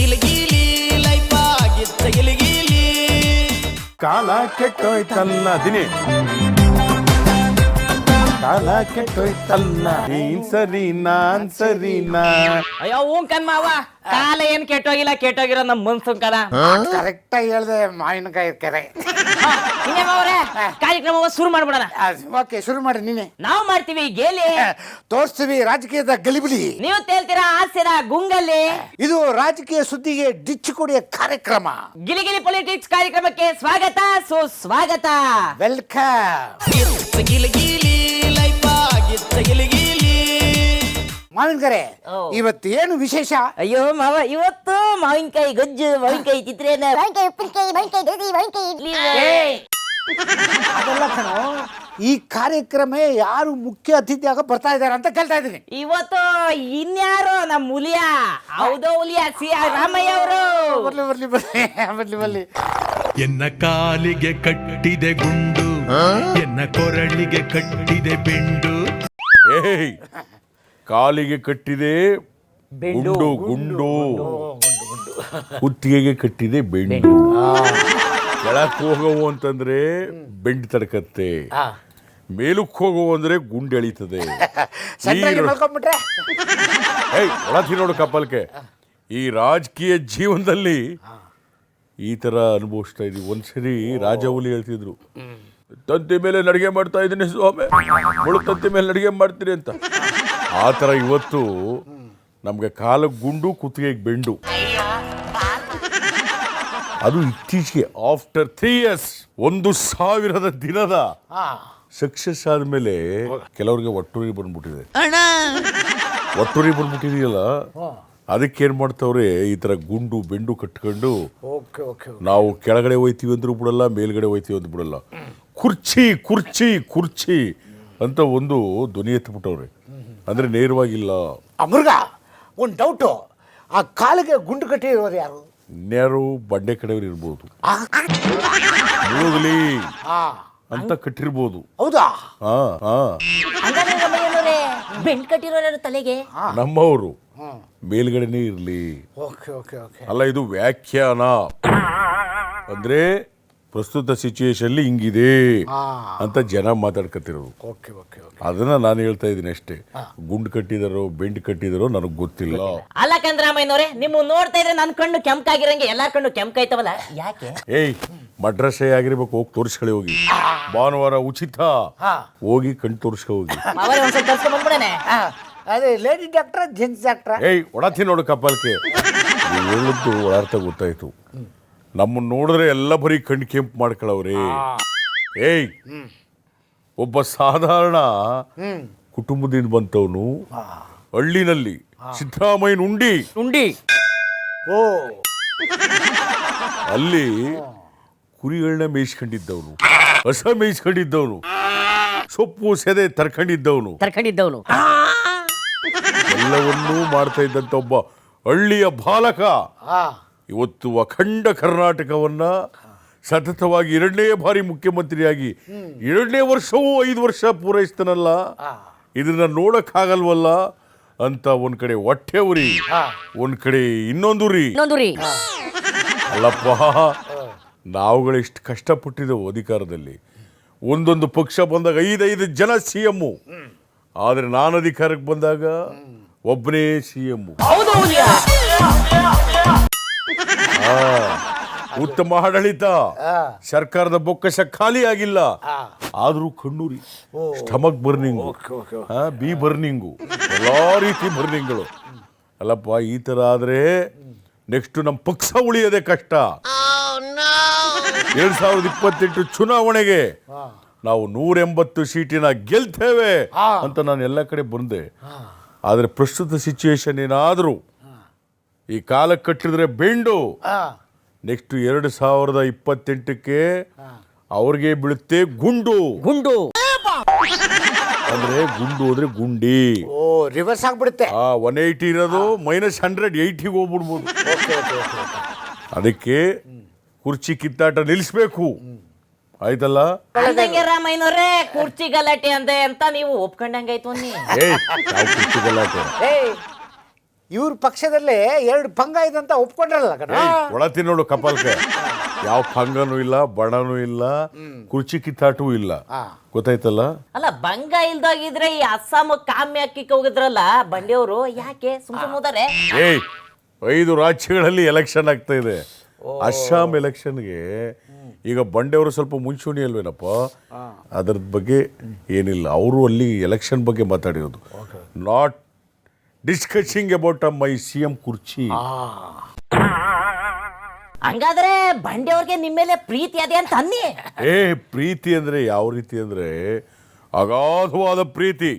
ಗಿಲಿಗಿಲಿ life ಆಗಿತ್ತ ಗಿಲಿಗಿಲಿ ಕಾಲ ಕೆಟ್ಟೋಯ್ತಲ್ಲ ದಿನೇ ಕಾಲ ಕೆಟ್ಟೋಯ್ತಲ್ಲ ನೀನ್ ಸರಿ ನಾನ್ ಸರಿನಾ ಅಯ್ಯೋ ಹೂಂಕನ್ ಮಾವ ಕಾಲ ಏನ್ ಕೆಟ್ಟೋಗಿಲ್ಲ ಕೆಟ್ಟೋಗಿರೋ ನಮ್ ಮನ್ಸನ್ ಕಾಲ ಕರೆಕ್ಟ್ ಆಗಿ ಹೇಳ್ದೆ ಮಾವಿನಕಾಯಿ ಕೆರೆ. ಅವ್ರೆ ಕಾರ್ಯಕ್ರಮ ಶುರು ಮಾಡ್ಬಿಡೋಣ. ಓಕೆ, ಶುರು ಮಾಡಿ. ನೀನೆ ನಾವ್ ಮಾಡ್ತೀವಿ ಗೇಲಿ, ತೋರಿಸ್ತೀವಿ ರಾಜಕೀಯದ ಗಲಿಬಿಲಿ, ನೀವು ತೇಲ್ತೀರಾ ಹಾಸ್ಯದ ಗುಂಗಲ್ಲಿ. ಇದು ರಾಜಕೀಯ ಸುದ್ದಿಗೆ ಡಿಚ್ಚು ಕೊಡಿಯ ಕಾರ್ಯಕ್ರಮ. ಗಿಲಿಗಿಲಿ ಪೊಲಿಟಿಕ್ಸ್ ಕಾರ್ಯಕ್ರಮಕ್ಕೆ ಸ್ವಾಗತ ಸುಸ್ವಾಗತ. ವೆಲ್ಕಮ್. ಗಿಲಿಗಿಲಿ ಲೈಫ್ ಆಗಿತ್ತ ಗಿಲಿಗಿಲಿ ಮಾವಿನಕಾಯಿ ಇವತ್ತು ಏನು ವಿಶೇಷ? ಅಯ್ಯೋ ಮಾವ, ಇವತ್ತು ಮಾವಿನಕಾಯಿ ಗೊಜ್ಜು, ಮಾವಿನಕಾಯಿ ಚಿತ್ರಾನ್ನ, ಮಾವಿನಕಾಯಿ ಉಪ್ಪಿನಕಾಯಿ, ಮಾವಿನಕಾಯಿ ದೋಸೆ, ಮಾವಿನಕಾಯಿ ಇಡ್ಲಿ. ಅದೆಲ್ಲ ಕಣೋ, ಈ ಕಾರ್ಯಕ್ರಮ ಯಾರು ಮುಖ್ಯ ಅತಿಥಿಯಾಗ ಬರ್ತಾ ಇದ್ದಾರೆ ಅಂತ ಕೇಳ್ತಾ ಇದ್ದೀನಿ. ಇವತ್ತು ಇನ್ಯಾರು ನಮ್ಮ ಹುಲಿಯ, ಹೌದೋ ಹುಲಿಯ ಸಿ ಆರ್ ರಾಮಯ್ಯ ಅವರು. ಬರ್ಲಿ ಬರ್ಲಿ ಬರ್ಲಿ ಬರ್ಲಿ ಬರ್ಲಿ. ಎನ್ನ ಕಾಲಿಗೆ ಕಟ್ಟಿದೆ ಗುಂಡು, ಎನ್ನ ಕೊರಳಿಗೆ ಕಟ್ಟಿದೆ ಬೆಂಡು. ಏಯ್, ಕಾಲಿಗೆ ಕಟ್ಟಿದೆ ಗುಂಡು ಗುಂಡು, ಕುತ್ತಿಗೆಗೆ ಕಟ್ಟಿದೆ ಬೆಂಡು. ಕೆಳಕ್ ಹೋಗವು ಅಂತಂದ್ರೆ ಬೆಂಡ್ ತಡ್ಕತ್ತೆ, ಮೇಲಕ್ಕೆ ಹೋಗವು ಅಂದ್ರೆ ಗುಂಡು ಎಳಿತದೆ. ಮಲ್ಕೊಂಡ್ಬಿಟ್ರೆ ಏಯ್ ಒಳತಿ ನೋಡು ಕಪ್ಪಲ್ಕೆ, ಈ ರಾಜಕೀಯ ಜೀವನದಲ್ಲಿ ಈ ತರ ಅನುಭವಿಸ್ತಾ ಇದೀವಿ. ಒಂದ್ಸರಿ ರಾಜಹುಲಿ ಹೇಳ್ತಿದ್ರು, ತಂತಿ ಮೇಲೆ ನಡಿಗೆ ಮಾಡ್ತಾ ಇದ್ದೀನಿ ಸ್ವಾಮಿ, ಮುಳು ತಂತಿ ಮೇಲೆ ನಡಿಗೆ ಮಾಡ್ತೀರಿ ಅಂತ. ಆ ಥರ ಇವತ್ತು ನಮ್ಗೆ ಕಾಲಕ್ಕೆ ಗುಂಡು, ಕುತ್ತಿಗೆಗೆ ಬೆಂಡು. ಅದು ಇತ್ತೀಚೆಗೆ ಆಫ್ಟರ್ 3 years 1,000 ದಿನದ ಸಕ್ಸಸ್ ಆದ್ಮೇಲೆ ಕೆಲವ್ರಿಗೆ ಒಟ್ಟೂರಿ ಬಂದ್ಬಿಟ್ಟಿದೆ. ಒಟ್ಟೂರಿ ಬಂದ್ಬಿಟ್ಟಿದೆಯಲ್ಲ, ಅದಕ್ಕೇನ್ ಮಾಡ್ತಾವ್ರೆ, ಈ ತರ ಗುಂಡು ಬೆಂಡು ಕಟ್ಕೊಂಡು ನಾವು ಕೆಳಗಡೆ ಹೋಯ್ತೀವಿ ಅಂದ್ರೂ ಬಿಡಲ್ಲ, ಮೇಲ್ಗಡೆ ಹೋಯ್ತೀವಿ ಅಂತ ಬಿಡಲ್ಲ. ಕುರ್ಚಿ ಕುರ್ಚಿ ಕುರ್ಚಿ ಅಂತ ಒಂದು ಧ್ವನಿ ಎತ್ಬಿಟ್ಟವ್ರೆ, ಅಂದ್ರೆ ನೇರವಾಗಿಲ್ಲ. ಅಮೃಗ, ಒಂದು ಡೌಟು, ಆ ಕಾಲಿಗೆ ಗುಂಡು ಕಟ್ಟಿರೋರು ಯಾರು? ಇನ್ಯಾರು ಬಂಡೆ ಕಡೆಯವ್ರು ಇರ್ಬೋದು, ಮುಳುಗಲಿ ಅಂತ ಕಟ್ಟಿರ್ಬೋದು. ಹೌದಾ? ಬೆಂಡ್ ಕಟ್ಟಿರೋ ತಲೆಗೆ ನಮ್ಮವರು ಮೇಲ್ಗಡೆನೇ ಇರ್ಲಿ. ಅಲ್ಲ, ಇದು ವ್ಯಾಖ್ಯಾನ. ಅಂದ್ರೆ ಪ್ರಸ್ತುತ ಸಿಚುಯೇಷನ್ ಹಿಂಗಿದೆ ಅಂತ ಜನ ಮಾತಾಡ್ಕತಿರೋದು. ಅದನ್ನ ನಾನು ಹೇಳ್ತಾ ಇದ್ದೀನಿ ಅಷ್ಟೇ. ಗುಂಡು ಕಟ್ಟಿದಾರೋ ಬೆಂಡ್ ಕಟ್ಟಿದಾರೋ ನನಗೆ ಗೊತ್ತಿಲ್ಲ. ಅಲ್ಲ ಕಂದ್ರಾಮಯ್ಯನವ್ರೆ, ನಿಮ್ಮ ನೋಡ್ತಾ ಇದ್ರೆ ನನ್ನ ಕಣ್ಣು ಕೆಂಪಾಗಿರಂಗೆ ಎಲ್ಲಾರ ಕಣ್ಣು ಕೆಂಪಾಯ್ತವಲ್ಲ, ಯಾಕೆ? ಏಯ್, ಮಡ್ರಸೆ ಆಗಿರ್ಬೇಕು, ಹೋಗಿ ತೋರಿಸ್ಕೊಳ್ಳಿ ಹೋಗಿ. ಭಾನುವಾರ ಉಚಿತ, ಹೋಗಿ ಕಣ್ ತೋರಿಸ್ಕೊ ಹೋಗಿ. ಅವರೇ ಒಂದ್ಸಲ ತರ್ಸ್ಕೊಂಡ್ ಬಂದ್ಬಿಡನೆ. ಅದೇ ಲೇಡಿ ಡಾಕ್ಟ್ರ ಜೆಂಟ್ಸ್ ಡಾಕ್ಟ್ರ? ಏಯ್ ಒಡತಿ ನೋಡು ಕಪ್ಪಲ್ಕೆ, ಹೇಳಿದ್ದು ಅರ್ಥ ಗೊತ್ತಾಯ್ತು. ನಮ್ಮನ್ನ ನೋಡಿದ್ರೆ ಎಲ್ಲ ಬರೀ ಕಣ್ಣು ಕೆಂಪು ಮಾಡ್ಕೊಳ್ಳವ್ರಿ. ಏಯ್, ಒಬ್ಬ ಸಾಧಾರಣ ಕುಟುಂಬದಿಂದ ಬಂತವನು, ಹಳ್ಳಿನಲ್ಲಿ ಸಿದ್ದರಾಮಯ್ಯನ ಉಂಡಿ ಓ, ಅಲ್ಲಿ ಕುರಿಗಳನ್ನ ಮೇಯಿಸ್ಕೊಂಡಿದ್ದವನು, ಹಸ ಮೇಯಿಸ್ಕೊಂಡಿದ್ದವನು, ಸೊಪ್ಪು ಸೆದೆ ತರ್ಕೊಂಡಿದ್ದವನು, ಎಲ್ಲವನ್ನೂ ಮಾಡ್ತಾ ಇದ್ದಂತ ಒಬ್ಬ ಹಳ್ಳಿಯ ಬಾಲಕ ಇವತ್ತು ಅಖಂಡ ಕರ್ನಾಟಕವನ್ನ ಸತತವಾಗಿ 2ನೇ ಬಾರಿ ಮುಖ್ಯಮಂತ್ರಿಯಾಗಿ 2ನೇ ವರ್ಷವೂ 5 ವರ್ಷ ಪೂರೈಸ್ತಾನಲ್ಲ, ಇದನ್ನ ನೋಡಕ್ಕಾಗಲ್ವಲ್ಲ ಅಂತ ಒಂದ್ ಕಡೆ ಹೊಟ್ಟೆ ಉರಿ, ಒಂದ್ ಕಡೆ ಇನ್ನೊಂದು ಉರಿ. ಅಲ್ಲಪ್ಪ, ನಾವುಗಳೆಷ್ಟು ಕಷ್ಟಪಟ್ಟಿದ್ದೆವು ಅಧಿಕಾರದಲ್ಲಿ. ಒಂದೊಂದು ಪಕ್ಷ ಬಂದಾಗ 5 ಜನ CM, ಆದ್ರೆ ನಾನು ಅಧಿಕಾರಕ್ಕೆ ಬಂದಾಗ ಒಬ್ಬನೇ CM. ಉತ್ತಮ ಆಡಳಿತ, ಸರ್ಕಾರದ ಬೊಕ್ಕಸ ಖಾಲಿ ಆಗಿಲ್ಲ, ಆದ್ರೂ ಕಣ್ಣೂರಿ, ಸ್ಟಮಕ್ ಬರ್ನಿಂಗು, ಬಿ ಬರ್ನಿಂಗು, ಎಲ್ಲಾ ರೀತಿ ಬರ್ನಿಂಗ್ಗಳು. ಅಲ್ಲಪ್ಪ, ಈ ತರ ಆದ್ರೆ ನೆಕ್ಸ್ಟ್ ನಮ್ಮ ಪಕ್ಷ ಉಳಿಯೋದೇ ಕಷ್ಟ. 2028 ಚುನಾವಣೆಗೆ ನಾವು 180 ಸೀಟಿನ ಗೆಲ್ತೇವೆ ಅಂತ ನಾನು ಎಲ್ಲ ಕಡೆ ಬಂದೆ. ಆದ್ರೆ ಪ್ರಸ್ತುತ ಸಿಚುಯೇಷನ್ ಏನಾದರೂ ಈ ಕಾಲಕ್ಕೆ ಕಟ್ಟಿದ್ರೆ ಬೆಂಡು, ನೆಕ್ಸ್ಟ್ 2028ಕ್ಕೆ ಅವ್ರಿಗೆ ಬೀಳುತ್ತೆ ಗುಂಡು. ಅಂದ್ರೆ ಗುಂಡು ಹೋದ್ರೆ ಗುಂಡಿ, ರಿವರ್ಸ್ ಆಗ್ಬಿಡುತ್ತೆ. 180 ಇರೋದು -100 80ಗೆ ಹೋಗ್ಬಿಡ್ಬೋದು. ಅದಕ್ಕೆ ಕುರ್ಚಿ ಕಿತ್ತಾಟ ನಿಲ್ಲಿಸ್ಬೇಕು, ಆಯ್ತಲ್ಲ? ರಾಮಯ್ಯನವ್ರೆ, ಕುರ್ಚಿ ಗಲಾಟೆ ಅಂತ ನೀವು ಒಪ್ಕೊಂಡಂಗಾಯ್ತು. ಕುರ್ಚಿ ಗಲಾಟೆ ಇವ್ರ ಪಕ್ಷದಲ್ಲೇ 2 ಪಂಗ ಇದಂತ ಒಪ್ಕೊಂಡ್ರಲ್ಲ ಕಣ. ಒಳತಿ ನೋಡು ಕಪಾಲ್ಕೆ, ಯಾವ ಫಂಗನೂ ಇಲ್ಲ, ಬಣನೂ ಇಲ್ಲ, ಕುರ್ಚಿ ಕಿತ್ತಾಟವೂ ಇಲ್ಲ. ಗೊತ್ತಾಯ್ತಲ್ಲ? ಅಲ್ಲ ಬಂಗ ಇಲ್ದೋಗಿದ್ರೆ ಈ ಅಸ್ಸಾಂ ಕಾಮ್ಯ ಹಾಕಿಕ್ ಹೋಗಿದ್ರಲ್ಲ ಬಂಡೆಯವರು, ಯಾಕೆ ಸುಮ್ಮನೆ 5 ರಾಜ್ಯಗಳಲ್ಲಿ ಎಲೆಕ್ಷನ್ ಆಗ್ತಾ ಇದೆ. ಅಸ್ಸಾಂ ಎಲೆಕ್ಷನ್ಗೆ ಈಗ ಬಂಡೆಯವರು ಸ್ವಲ್ಪ ಮುಂಚೂಣಿ ಅಲ್ವೇನಪ್ಪ, ಅದ್ರ ಬಗ್ಗೆ ಏನಿಲ್ಲ. ಅವರು ಅಲ್ಲಿ ಎಲೆಕ್ಷನ್ ಬಗ್ಗೆ ಮಾತಾಡಿರೋದು, not discussing about my CM ಕುರ್ಚಿ. ಹಂಗಾದ್ರೆ ಬಂಡೆಯವ್ರಿಗೆ ನಿಮ್ಮ ಮೇಲೆ ಪ್ರೀತಿ ಅದೇ ಅಂತ ಅನ್ನಿ. ಪ್ರೀತಿ ಅಂದ್ರೆ ಯಾವ ರೀತಿ ಅಂದ್ರೆ ಅಗಾಧವಾದ ಪ್ರೀತಿ.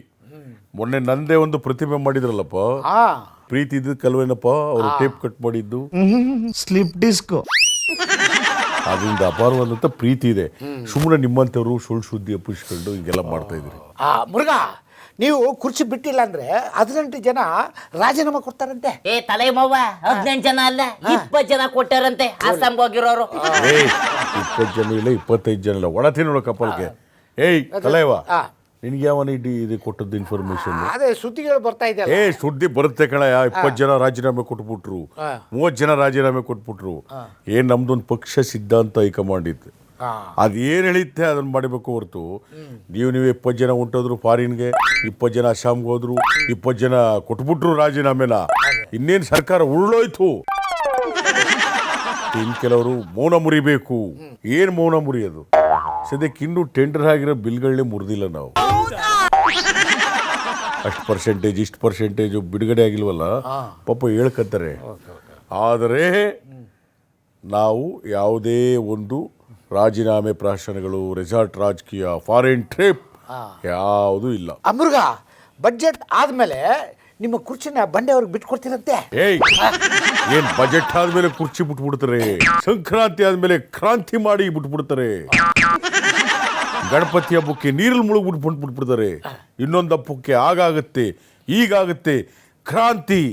ಮೊನ್ನೆ ನಂದೇ ಒಂದು ಪ್ರತಿಮೆ ಮಾಡಿದ್ರಲ್ಲಪ್ಪ, ಪ್ರೀತಿ ಇದ್ದಕ್ಕಲ್ವೇನಪ್ಪ ಅವರು ಟೇಪ್ ಕಟ್ ಮಾಡಿದ್ದು, ಸ್ಲಿಪ್ ಡಿಸ್ಕ್. ಅದರಿಂದ ಅಪಾರವಾದಂತ ಪ್ರೀತಿ ಇದೆ. ಸುಮ್ಮನೆ ನಿಮ್ಮಂತವ್ರು ಸುಳ್ಳು ಸುದ್ದಿ ಅಪ್ಪಿಸ್ಕೊಂಡು ಹಿಂಗೆಲ್ಲ ಮಾಡ್ತಾ ಇದ್ರಿ. ಮುರುಘಾ, ನೀವು ಕುರ್ಚಿ ಬಿಟ್ಟಿಲ್ಲ ಅಂದ್ರೆ 18 ಜನ ರಾಜೀನಾಮೆ ಕೊಡ್ತಾರಂತೆ. ತಲೆ ಮವ್ವ, 18 ಜನ ಅಲ್ಲ 20 ಜನ ಕೊಟ್ಟಾರಂತೆ ಅಸ್ಸಾಂಗೆ ಹೋಗಿರೋರು. 20 ಜನ ಇಲ್ಲ, 25 ಜನ ಇಲ್ಲ. ಒಳತಿ ನೋಡೋ ಕಪಲ್ಗೆ. ತಲೆವಾ, ನಿನ್ಗೆ ಯಾವನ ಇದು ಕೊಟ್ಟದ್ದು ಇನ್ಫಾರ್ಮೇಶನ್? ಅದೇ ಸುದ್ದಿಗಳು ಬರ್ತಾ ಇದೆ. ಸುದ್ದಿ ಬರುತ್ತೆ ಕಣಯ್ಯ. 20 ಜನ ರಾಜೀನಾಮೆ ಕೊಟ್ಬಿಟ್ರು, 30 ಜನ ರಾಜೀನಾಮೆ ಕೊಟ್ಬಿಟ್ರು. ನಮ್ದೊಂದು ಪಕ್ಷ ಸಿದ್ಧಾಂತ ಹೈಕಮಾಂಡ್ ಇತ್ತು, ಅದೇನು ಹೇಳಿತ್ತೆ ಅದನ್ನ ಮಾಡಬೇಕು ಹೊರತು ನೀವು 20 ಜನ ಹೊಂಟೋದ್ರು ಫಾರಿನ್ಗೆ, 20 ಜನ ಅಸ್ಸಾಂಗೆ ಹೋದ್ರು, 20 ಜನ ಕೊಟ್ಬಿಟ್ರು ರಾಜೀನಾಮೆನ. ಇನ್ನೇನು ಸರ್ಕಾರ ಉರುಳೋಯ್ತು. ಇನ್ನು ಕೆಲವರು ಮೌನ ಮುರಿಬೇಕು. ಏನು ಮೌನ ಮುರಿಯೋದು? ಸದ್ಯಕ್ಕೆ ಇನ್ನೂ ಟೆಂಡರ್ ಆಗಿರೋ ಬಿಲ್ಗಳನ್ನೇ ಮುರಿದಿಲ್ಲ ನಾವು. ಅಷ್ಟು ಪರ್ಸೆಂಟೇಜ್ ಇಷ್ಟು ಪರ್ಸೆಂಟೇಜು ಬಿಡುಗಡೆ ಆಗಿಲ್ವಲ್ಲ, ಪಾಪ ಹೇಳ್ಕತ್ತಾರೆ. ಆದರೆ ನಾವು ಯಾವುದೇ ಒಂದು ರಾಜೀನಾಮೆ ಪ್ರಾಶನಗಳು, ರೆಸಾರ್ಟ್ ರಾಜಕೀಯ, ಫಾರಿನ್ ಟ್ರಿಪ್ ಯಾವುದೂ ಇಲ್ಲ. ಮುರುಘಾ, ಬಡ್ಜೆಟ್ ಆದ್ಮೇಲೆ ನಿಮ್ಮ ಕುರ್ಚಿನ ಬಂಡೆಯವ್ರಿಗೆ ಬಿಟ್ಕೊಡ್ತೀರಂತೆ. ಏನ್ ಬಜೆಟ್ ಆದ್ಮೇಲೆ ಕುರ್ಚಿ ಬಿಟ್ಬಿಡ್ತಾರೆ, ಸಂಕ್ರಾಂತಿ ಆದ್ಮೇಲೆ ಕ್ರಾಂತಿ ಮಾಡಿ ಬಿಟ್ಬಿಡ್ತಾರೆ, ಗಣಪತಿ ಹಬ್ಬಕ್ಕೆ ನೀರಲ್ಲಿ ಮುಳುಗ್ಬಿಟ್ಬಿಡ್ತಾರೆ, ಇನ್ನೊಂದು ಹಬ್ಬಕ್ಕೆ ಆಗಾಗುತ್ತೆ ಈಗಾಗುತ್ತೆ, ಕ್ರಾಂತಿ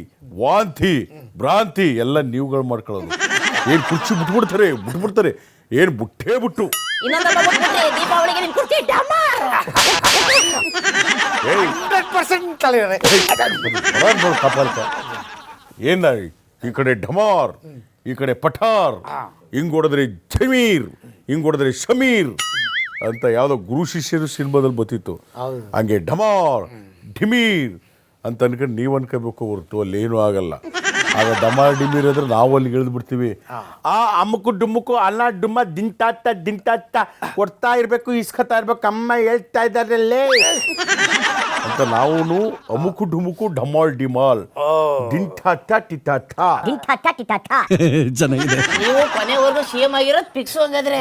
ವಾಂತಿ ಭ್ರಾಂತಿ ಎಲ್ಲ ನೀವುಗಳು ಮಾಡ್ಕೊಳ್ಳೋದು. ಏನ್ ಕುರ್ಚಿ ಬಿಟ್ಬಿಡ್ತಾರೆ ಏನ್ ಬುಟ್ಟೇ ಬಿಟ್ಟು. ದೀಪಾವಳಿಗೆ ನಿಮ್ ಕುರ್ಚಿ ಡಮಾರ್. 100% ಏನ ಈ ಕಡೆ ಢಮಾರ್, ಈ ಕಡೆ ಪಠಾರ್, ಹಿಂಗ್ ಹೊಡೆದ್ರೆ ಜಮೀರ್, ಹಿಂಗ್ ಹೊಡೆದ್ರೆ ಶಮೀರ್ ಅಂತ ಯಾವ್ದೋ ಗುರು ಶಿಷ್ಯರು ಸಿನಿಮಾದಲ್ಲಿ ಬರ್ತಿತ್ತು. ಹಂಗೆ ಢಮಾರ್ ಢಿಮೀರ್ ಅಂತ ಅನ್ಕೊಂಡು ನೀವು ಅನ್ಕೋಬೇಕು ಹೊರತು ಅಲ್ಲಿ ಏನೂ ಆಗಲ್ಲ. ಆಗ ಡಮಾರ್ ಡಿಮೀರ್ ಅಂದ್ರೆ ನಾವು ಅಲ್ಲಿ ಇಳಿದು ಬಿಡ್ತೀವಿ. ಅಮ್ಮಕ್ಕು ಡುಮ್ಮಕ್ಕು ಅಲ್ಲ ಡುಮ್ಮ ದಿಂಟಾತ್ತ ಕೊಡ್ತಾ ಇರ್ಬೇಕು, ಇಸ್ಕೊತಾ ಇರ್ಬೇಕು, ಅಮ್ಮ ಹೇಳ್ತಾ ಇದ್ದಾರಲ್ಲೇ ಅಂತ ನಾವು ಅಮುಕು ಡುಮುಕು ಢಮಾಲ್ ಡಿಮಾಲ್ ದಿಂಟಾತ್ತ ಟಿಟಾಟ. ನೀವು ಕೊನೆವರೆಗೂ CM ಆಗಿರೋದು ಫಿಕ್ಸ್ ಹಂಗಾದ್ರೆ.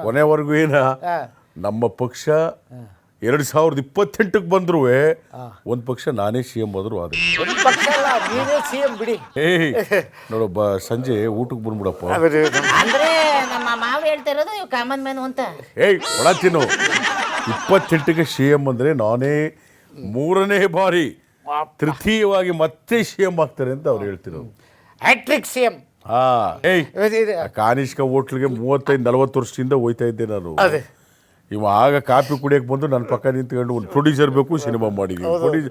ಕೊನೆವರೆಗೂ ಏನ ನಮ್ಮ ಪಕ್ಷ 2028ಕ್ಕೆ ಬಂದ್ರು ಒಂದ್ ಪಕ್ಷ ನಾನೇ CM ಆದ್ರು ಆದ್ರೆ ನೋಡು ಸಂಜೆ ಊಟಕ್ಕೆ ಬಂದ್ಬಿಡಪ್ಪ. ಅಂದ್ರೆ ನಮ್ಮ ಮಾವ ಹೇಳ್ತಾ ಇರೋದು ನೀವು ಕಾಮನ್ ಮ್ಯಾನ್ ಅಂತ. ಒಳ ತಿನ್ನು. 28ಕ್ಕೆ CM ಅಂದ್ರೆ ನಾನೇ 3ನೇ ಬಾರಿ ತೃತೀಯವಾಗಿ ಮತ್ತೆ CM ಆಗ್ತಾರೆ ಅಂತ ಅವ್ರು ಹೇಳ್ತಿರೋದು. Hat trick CM. ಕಾನಿಷ್ಕ ಹೋಟ್ಲಿಗೆ 35-40 ವರ್ಷದಿಂದ ಹೋಯ್ತಾ ಇದ್ದೆ ನಾನು. ಇವ ಆಗ ಕಾಫಿ ಕುಡಿಯಕ್ಕೆ ಬಂದು ನನ್ನ ಪಕ್ಕ ನಿಂತ್ಕೊಂಡು ಒಂದು ಪ್ರೊಡ್ಯೂಸರ್ ಬೇಕು, ಸಿನಿಮಾ ಮಾಡಿದ್ವಿ.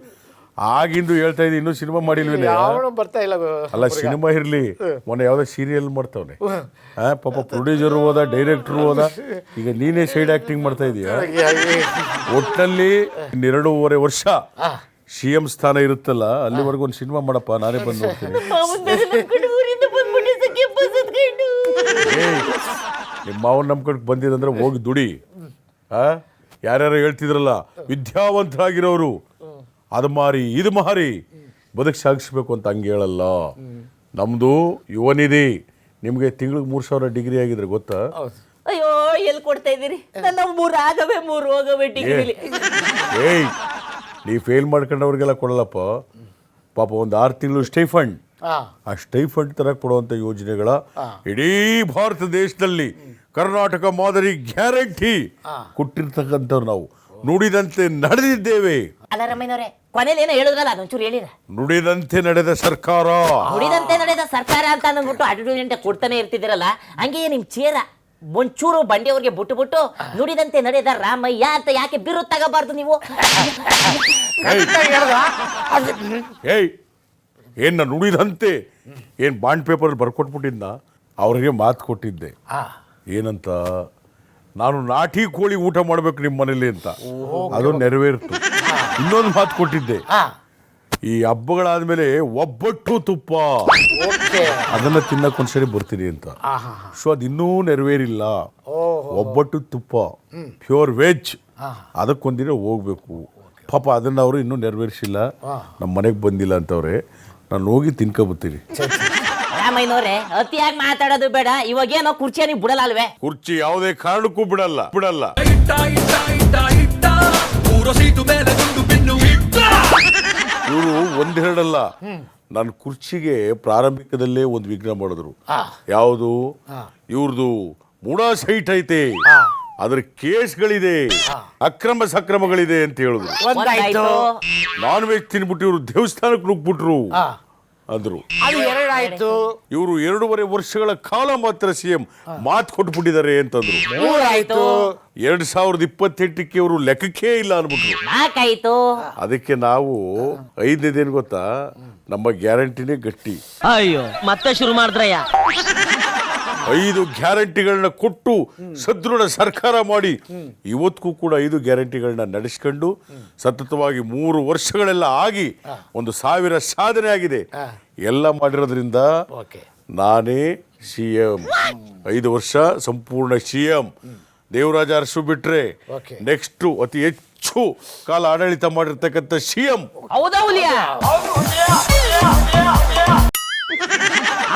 ಆಗಿಂದು ಹೇಳ್ತಾ ಇದ್ದೀನಿ, ಇನ್ನೂ ಸಿನಿಮಾ ಮಾಡಿಲ್ವೇನೆ? ಬರ್ತಾ ಇಲ್ಲ ಅಲ್ಲ, ಸಿನಿಮಾ ಇರಲಿ, ಮೊನ್ನೆ ಯಾವುದೋ ಸೀರಿಯಲ್ ಮಾಡ್ತಾವನೆ. ಪಾಪ ಪ್ರೊಡ್ಯೂಸರ್ ಹೋದ, ಡೈರೆಕ್ಟರ್ ಹೋದ, ಈಗ ನೀನೇ ಸೈಡ್ ಆಕ್ಟಿಂಗ್ ಮಾಡ್ತಾ ಇದೀಯ. ಒಟ್ಟಿನಲ್ಲಿ 2.5 ವರ್ಷ CM ಸ್ಥಾನ ಇರುತ್ತಲ್ಲ, ಅಲ್ಲಿವರೆಗೂ ಒಂದು ಸಿನಿಮಾ ಮಾಡಪ್ಪ, ನಾನೇ ಬಂದು ನೋಡ್ತೀನಿ. ನಿಮ್ಮ ಮಾವನ್ ನಂಬ್ಕೊಂಡು ಬಂದಿರಂದ್ರೆ ಹೋಗಿ ದುಡಿ. ಯಾರ್ಯಾರು ಹೇಳ್ತಿದ್ರಲ್ಲ ವಿದ್ಯಾವಂತರಾಗಿರೋರು ಅದು ಮಾರಿ ಇದು ಮಾರಿ ಬದುಕು ಸಾಗಿಸ್ಬೇಕು ಅಂತ ಹಂಗೆ ಹೇಳಲ್ಲ. ನಮ್ದು ಯುವನಿಧಿ. ನಿಮ್ಗೆ ತಿಂಗಳಿಗೆ 3,000 ಡಿಗ್ರಿ ಆಗಿದ್ರೆ ಗೊತ್ತಾ? ಅಯ್ಯೋ, ಎಲ್ಲಿ ಕೊಡ್ತಾ ಇದ್ದೀರಿ? ನನ್ನ 3 ಆಗವೆ 3 ಹೋಗವೆ ಡಿಗ್ರಿ. ನೀವು ಫೇಲ್ ಮಾಡ್ಕೊಂಡವ್ರಿಗೆಲ್ಲ ಕೊಡಲ್ಲಪ್ಪ. ಪಾಪ ಒಂದು 6 ತಿಂಗಳು ಸ್ಟೈಫಂಡ್, ಆ ಸ್ಟೈಫಂಡ್ ತರ ಕೊಡುವಂತ ಯೋಜನೆಗಳ ಇಡೀ ಭಾರತ ದೇಶದಲ್ಲಿ ಕರ್ನಾಟಕ ಮಾದರಿ ಗ್ಯಾರಂಟಿ ಕೊಟ್ಟಿರ್ತಕ್ಕಂಥವ್ರು ನಾವು. ನುಡಿದಂತೆ ನಡೆದಿದ್ದೇವೆ. ಅಲ್ಲ ರಮಯ್ಯನವರೇ, ಕೊನೆಯಲ್ಲಿ ಏನೋ ಹೇಳಿದ್ರಲ್ಲ, ಅದೊಂಚೂರು ಹೇಳಿರ. ನುಡಿದಂತೆ ನಡೆದ ಸರ್ಕಾರ. ನುಡಿದಂತೆ ನಡೆದ ಸರ್ಕಾರ ಅಂತ ಅಂದ್ಬಿಟ್ಟು ಅಡ್ವರ್ಟೈಸ್ಮೆಂಟ್ ಕೊಡ್ತಾನೆ ಇರ್ತಿದ್ದೀರಲ್ಲ, ಹಂಗೆಯೇ ನಿಮ್ ಚೇರ ಒಂಚೂರು ಬಂಡೆಯವ್ರಿಗೆ ಬಿಟ್ಟು ನುಡಿದಂತೆ ನಡೆದ ರಾಮಯ್ಯ ಅಂತ ಯಾಕೆ ಬಿರು ತಗೋಬಾರ್ದು ನೀವು? ಏನು ನಾನು ನುಡಿದಂತೆ ಏನು ಬಾಂಡ್ ಪೇಪರಲ್ಲಿ ಬರ್ಕೊಟ್ಬಿಟ್ಟಿದ್ದ ಅವ್ರಿಗೆ ಮಾತು ಕೊಟ್ಟಿದ್ದೆ. ಏನಂತ, ನಾನು ನಾಟಿ ಕೋಳಿ ಊಟ ಮಾಡ್ಬೇಕು ನಿಮ್ಮ ಮನೇಲಿ ಅಂತ. ಅದು ನೆರವೇರಿತು. ಇನ್ನೊಂದು ಮಾತು ಕೊಟ್ಟಿದ್ದೆ, ಈ ಹಬ್ಬಗಳಾದ್ಮೇಲೆ ಒಬ್ಬಟ್ಟು ತುಪ್ಪ ಅದನ್ನ ತಿನ್ನಕ್ ಒಂದ್ಸರಿ ಬರ್ತೀನಿ ಅಂತ. ಸೊ ಅದು ಇನ್ನೂ ನೆರವೇರಿಲ್ಲ. ಒಬ್ಬಟ್ಟು ತುಪ್ಪ ಪ್ಯೂರ್ ವೆಜ್ ಅದಕ್ಕೊಂದಿನ ಹೋಗ್ಬೇಕು. ಪಾಪ ಅದನ್ನ ಅವರು ಇನ್ನೂ ನೆರವೇರಿಸಿಲ್ಲ, ನಮ್ಮ ಮನೆಗೆ ಬಂದಿಲ್ಲ ಅಂತವ್ರೆ. ನಾನು ಹೋಗಿ ತಿನ್ಕೊಬತ್ತೀನಿ. ರಾಮಯ್ಯನವ್ರೆ, ಅತಿಯಾಗಿ ಮಾತಾಡೋದು ಬೇಡ. ಇವಾಗೇನೋ ಕುರ್ಚಿಯನ್ನು ಬಿಡಲ್ಲ ಅಲ್ವೇ? ಕುರ್ಚಿ ಯಾವುದೇ ಕಾರಣಕ್ಕೂ ಬಿಡಲ್ಲ. ಇವರು ಒಂದೆರಡಲ್ಲ, ನನ್ನ ಕುರ್ಚಿಗೆ ಪ್ರಾರಂಭಿಕದಲ್ಲೇ ಒಂದು ವಿಘ್ನ ಮಾಡಿದ್ರು. ಯಾವುದು? ಇವ್ರದ್ದು ಮೂಡಾ ಸೈಟ್ ಐತೆ, ಅದ್ರ ಕೇಸ್ಗಳಿದೆ, ಅಕ್ರಮ ಸಕ್ರಮಗಳಿದೆ ಅಂತ ಹೇಳಿದ್ರು. ಒಂದಾಯ್ತು. ನಾನ್ ವೆಜ್ ತಿನ್ಬಿಟ್ಟು ಇವರು ದೇವಸ್ಥಾನಕ್ಕೆ ನುಗ್ಬಿಟ್ರು ಅಂದ್ರು. ಅದು ಎರಡಾಯ್ತು. ಇವರು 2.5 ವರ್ಷಗಳ ಕಾಲ ಮಾತ್ರ CM ಮಾತು ಕೊಟ್ಬಿಟ್ಟಿದ್ದಾರೆ ಅಂತಂದ್ರು. ಮೂರಾಯ್ತು. 2028ಕ್ಕೆ ಇವರು ಲೆಕ್ಕಕ್ಕೆ ಇಲ್ಲ ಅನ್ಬಿಟ್ರು. ನಾಲ್ಕಾಯ್ತು. ಅದಕ್ಕೆ ನಾವು 5ನೇದೇನು ಗೊತ್ತಾ, ನಮ್ಮ ಗ್ಯಾರಂಟಿನೇ ಗಟ್ಟಿ. ಅಯ್ಯೋ, ಮತ್ತೆ ಶುರು ಮಾಡಿದ್ರಯ್ಯ. 5 ಗ್ಯಾರಂಟಿಗಳನ್ನ ಕೊಟ್ಟು ಸದೃಢ ಸರ್ಕಾರ ಮಾಡಿ ಇವತ್ತಿಗೂ ಕೂಡ 5 ಗ್ಯಾರಂಟಿಗಳನ್ನ ನಡೆಸ್ಕೊಂಡು ಸತತವಾಗಿ 3 ವರ್ಷಗಳೆಲ್ಲ ಆಗಿ 1000 ಸಾಧನೆ ಆಗಿದೆ. ಎಲ್ಲ ಮಾಡಿರೋದ್ರಿಂದ ನಾನೇ CM. 5 ವರ್ಷ ಸಂಪೂರ್ಣ CM. ದೇವರಾಜ ಅರಸು ಬಿಟ್ರೆ ನೆಕ್ಸ್ಟ್ ಅತಿ ಹೆಚ್ಚು ಕಾಲ ಆಡಳಿತ ಮಾಡಿರ್ತಕ್ಕಂಥ CM. ಹೌದಾ ಹುಲಿಯ?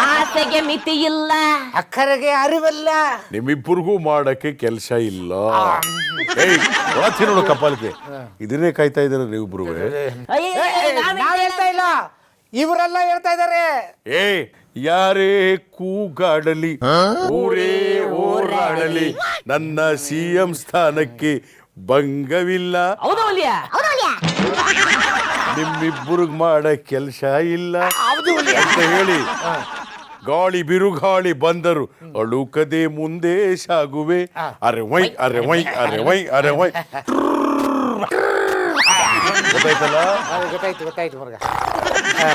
ಆಸೆಗೆ ಮಿತಿ ಇಲ್ಲ, ಅಕ್ಕರಿಗೆ ಅರಿವಲ್ಲ. ನಿಮ್ಮಿಬ್ಬರಿಗೂ ಮಾಡಕ್ಕೆ ಕೆಲಸ ಇಲ್ಲ. ನೋಡು ಕಪಾಲ್ಗೆ ಇದನ್ನೇ ಕಾಯ್ತಾ ಇದ್ದಾರೆ ನೀವಿಬ್ರು. ನಾವ್ ಹೇಳ್ತಾ ಇಲ್ಲ, ಇವರೆಲ್ಲ ಹೇಳ್ತಾ ಇದಾರೆ. ಯಾರೇ ಕೂಗಾಡಲಿ, ಊರೇ ಓಡಾಡಲಿ, ನನ್ನ CM ಸ್ಥಾನಕ್ಕೆ ಭಂಗವಿಲ್ಲ. ಹೌದಾ ಹುಲಿಯ? ನಿಮ್ಮಿಬ್ಬರಿಗ್ ಮಾಡ ಕೆಲಸ ಇಲ್ಲ ಅಂತ ಹೇಳಿ ಗಾಳಿ ಬಿರುಗಾಳಿ ಬಂದರು ಅಳುಕದೆ ಮುಂದೆ ಸಾಗುವೆ. ಅರೆ ವೈ ಅರೆ ವೈ ಅರೆ ವೈ ಅರೆ ವೈ. ಗೊತ್ತಾಯ್ತಲ್ಲ? ಗೊತ್ತಾಯ್ತು ಹೊರಗ.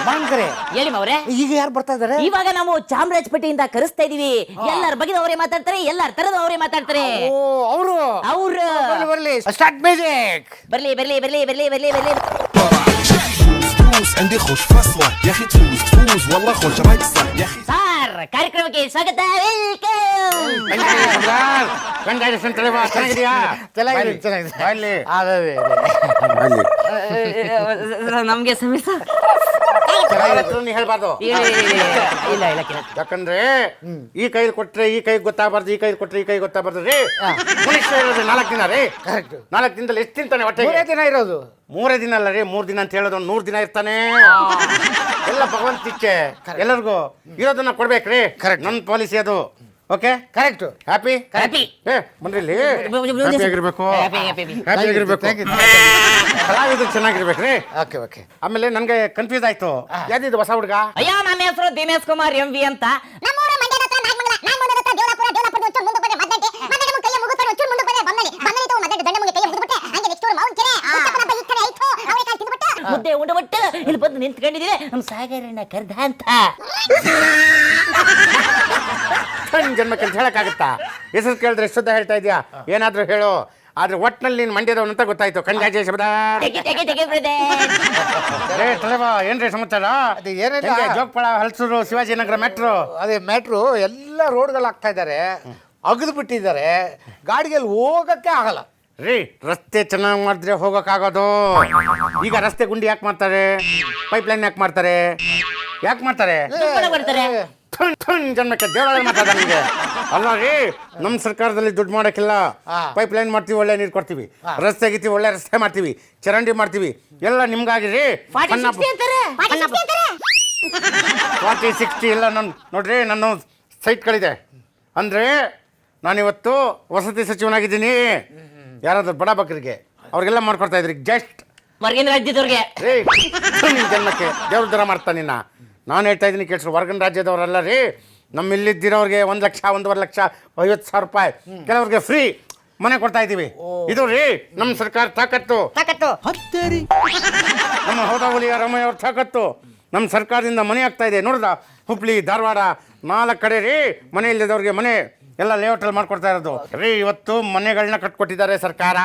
ಮಾಂಕರೆ ಹೇಳಿ ಮವ್ರೆ, ಈಗ ಯಾರು ಬರ್ತಾ ಇದಾರೆ? ಇವಾಗ ನಾವು ಚಾಮರಾಜಪೇಟೆಯಿಂದ ಕರೆಸ್ತಾ ಇದೀವಿ. ಎಲ್ಲರ ಬಗ್ಗೆ ಅವರೇ ಮಾತಾಡ್ತಾರೆ, ಎಲ್ಲರ ತರದ ಅವರೇ ಮಾತಾಡ್ತಾರೆ. ಅವರು ಬರ್ಲಿ, ಸ್ಟಾರ್ಟ್ ಮ್ಯೂಸಿಕ್. ಬರ್ಲಿ ಬರ್ಲಿ ಬರ್ಲಿ ಬರ್ಲಿ ಬರ್ಲಿ ಬರ್ಲಿ. عندي خوش فصلة يا اخي تفوز والله خوش رايك صح يا اخي ಸರ್, ಕಾರ್ಯಕ್ರಮಕ್ಕೆ ಸ್ವಾಗತ. ನಮ್ಗೆ ಸಮೀಸ ಹೇಳ್ಬಾರ್ದು. ಇಲ್ಲ ಇಲ್ಲ ಯಾಕಂದ್ರೆ ಈ ಕೈ ಕೊಟ್ರೆ ಈ ಕೈ ಗೊತ್ತಾಗಬಾರ್ದು, ಈ ಕೈ ಕೊಟ್ರೆ ಈ ಕೈ ಗೊತ್ತಾಗಬಾರ್ದು ರೀ. ಮನುಷ್ಯ ಇರೋದು 4 ದಿನ ರೀ. 4 ದಿನದಲ್ಲಿ ಎಷ್ಟು ತಿಂತಾನೆ? ಹೊಟ್ಟೆ 3 ದಿನ ಇರೋದು. 3 ದಿನ ಅಲ್ಲ ರೀ, 3 ದಿನ ಅಂತ ಹೇಳೋದು 100 ದಿನ ಇರ್ತಾನೆ. ಎಲ್ಲ ಭಗವಂತ ಇಚ್ಛೆ, ಎಲ್ಲರಿಗೂ ಇರೋದನ್ನ ಕೊಡ್ಬೇಕ್ರಿ. ನನ್ನ ಪಾಲಿಸಿ ಅದು. Okay, correct. Happy happy. ಬನ್ರಿ, ಹ್ಯಾಪಿಯಾಗಿರ್ಬೇಕು, ಹ್ಯಾಪಿಯಾಗಿರ್ಬೇಕು, ಕಲಾವಿದ್ರು ಚೆನ್ನಾಗಿರ್ಬೇಕ್ರಿ. Okay okay. ಆಮೇಲೆ ನನಗೆ ಕನ್ಫ್ಯೂಸ್ ಆಯ್ತು, ಯಾವ್ದಿದ್ದು ಹೊಸ ಹುಡುಗ? ಅಯ್ಯ, ನನ್ನ ಹೆಸರು ದಿನೇಶ್ ಕುಮಾರ್ MV ಅಂತ. ಮುದ್ದೆ ಉಂಡಬಿಟ್ಟು ಇಲ್ಲಿ ಬಂದು ನಿಂತ್ಕೊಂಡಿದ್ದೀನಿ, ನಮ್ಮ ಸಾಗರಣ್ಣ ಕರ್ದ ಅಂತ. ಜನ್ಮಕ್ಕೆ ಅಂತ ಹೇಳಕ್ಕಾಗತ್ತಾ? ಹೆಸರು ಕೇಳಿದ್ರೆ ಶುದ್ಧ ಹೇಳ್ತಾ ಇದೆಯಾ? ಏನಾದ್ರೂ ಹೇಳು. ಆದ್ರೆ ಒಟ್ನಲ್ಲಿ ನೀನು ಮಂಡ್ಯದವನು ಅಂತ ಗೊತ್ತಾಯ್ತು. ಕಂಜಾಜೆ ಶಬ್ದ. ಏನ್ರಿ ಸಮಾಚಾರ? ಜೋಗಪಾಳ, ಹಲಸೂರು, ಶಿವಾಜಿನಗರ ಮೆಟ್ರೋ. ಅದೇ ಮೆಟ್ರೋ ಎಲ್ಲ ರೋಡ್ಗಳು ಆಗ್ತಾ ಇದ್ದಾರೆ, ಅಗದು ಬಿಟ್ಟಿದ್ದಾರೆ. ಗಾಡಿಗೆಲ್ಲಿ ಹೋಗಕ್ಕೆ ಆಗಲ್ಲ ರೀ. ರಸ್ತೆ ಚೆನ್ನಾಗಿ ಮಾಡಿದ್ರೆ ಹೋಗೋಕ್ಕಾಗೋದು. ಈಗ ರಸ್ತೆ ಗುಂಡಿ ಯಾಕೆ ಮಾಡ್ತಾರೆ? ಪೈಪ್ ಲೈನ್ ಯಾಕೆ ಮಾಡ್ತಾರೆ? ಜನ್ಮಕ್ಕೆ ದೇವರ ಮಾತಾಡ ನಿಮಗೆ ಅಲ್ಲ ರೀ. ನಮ್ಮ ಸರ್ಕಾರದಲ್ಲಿ ದುಡ್ಡು ಮಾಡೋಕ್ಕಿಲ್ಲ. ಪೈಪ್ ಲೈನ್ ಮಾಡ್ತೀವಿ, ಒಳ್ಳೆ ನೀರು ಕೊಡ್ತೀವಿ, ರಸ್ತೆ ಗೀತಿ ಒಳ್ಳೆ ರಸ್ತೆ ಮಾಡ್ತೀವಿ, ಚರಂಡಿ ಮಾಡ್ತೀವಿ, ಎಲ್ಲ ನಿಮ್ಗಾಗಿರಿ. 40-60 ಇಲ್ಲ. ನೋಡ್ರಿ, ನನ್ನ ಸೈಟ್ಗಳಿದೆ. ಅಂದರೆ ನಾನಿವತ್ತು ವಸತಿ ಸಚಿವನಾಗಿದ್ದೀನಿ. ಯಾರಾದ್ರೂ ಬಡ ಬಕರಿಗೆ ಅವ್ರಿಗೆಲ್ಲ ಮಾಡ್ಕೊಡ್ತಾ ಇದ್ರಿ. ಜಸ್ಟ್ ಹೊರಗಿನ ರಾಜ್ಯದವ್ರಿಗೆ ರೀ. ನಿಮ್ಮ ಜನ್ಮಕ್ಕೆ ದೇವ್ರ ದರ ಮಾಡ್ತಾನೆ. ನಾನು ಹೇಳ್ತಾ ಇದ್ದೀನಿ ಕೇಳಿಸ್ರು. ಹೊರಗಿನ ರಾಜ್ಯದವರೆಲ್ಲ ರೀ, ನಮ್ಮ ಇಲ್ಲಿದ್ದಿರೋರಿಗೆ 1 ಲಕ್ಷ 1.5 ಲಕ್ಷ 50,000 ರೂಪಾಯಿ, ಕೆಲವ್ರಿಗೆ ಫ್ರೀ ಮನೆ ಕೊಡ್ತಾ ಇದ್ದೀವಿ. ಇದು ರೀ ನಮ್ಮ ಸರ್ಕಾರ ತಾಕತ್ತು. ನಮ್ಮ ಹೋದ ಹುಲಿಯ ರಾಮಯ್ಯ ಅವ್ರ ತಾಕತ್ತು. ನಮ್ಮ ಸರ್ಕಾರದಿಂದ ಮನೆ ಆಗ್ತಾ ಇದೆ ನೋಡ್ದ, ಹುಬ್ಳಿ ಧಾರವಾಡ 4 ಕಡೆ ರೀ ಮನೆ ಇಲ್ಲದವ್ರಿಗೆ ಮನೆ ಎಲ್ಲ ಲೇಔಟಲ್ಲಿ ಮಾಡ್ಕೊಡ್ತಾ ಇರೋದು ರೀ. ಇವತ್ತು ಮನೆಗಳನ್ನ ಕಟ್ಕೊಟ್ಟಿದ್ದಾರೆ ಸರ್ಕಾರ.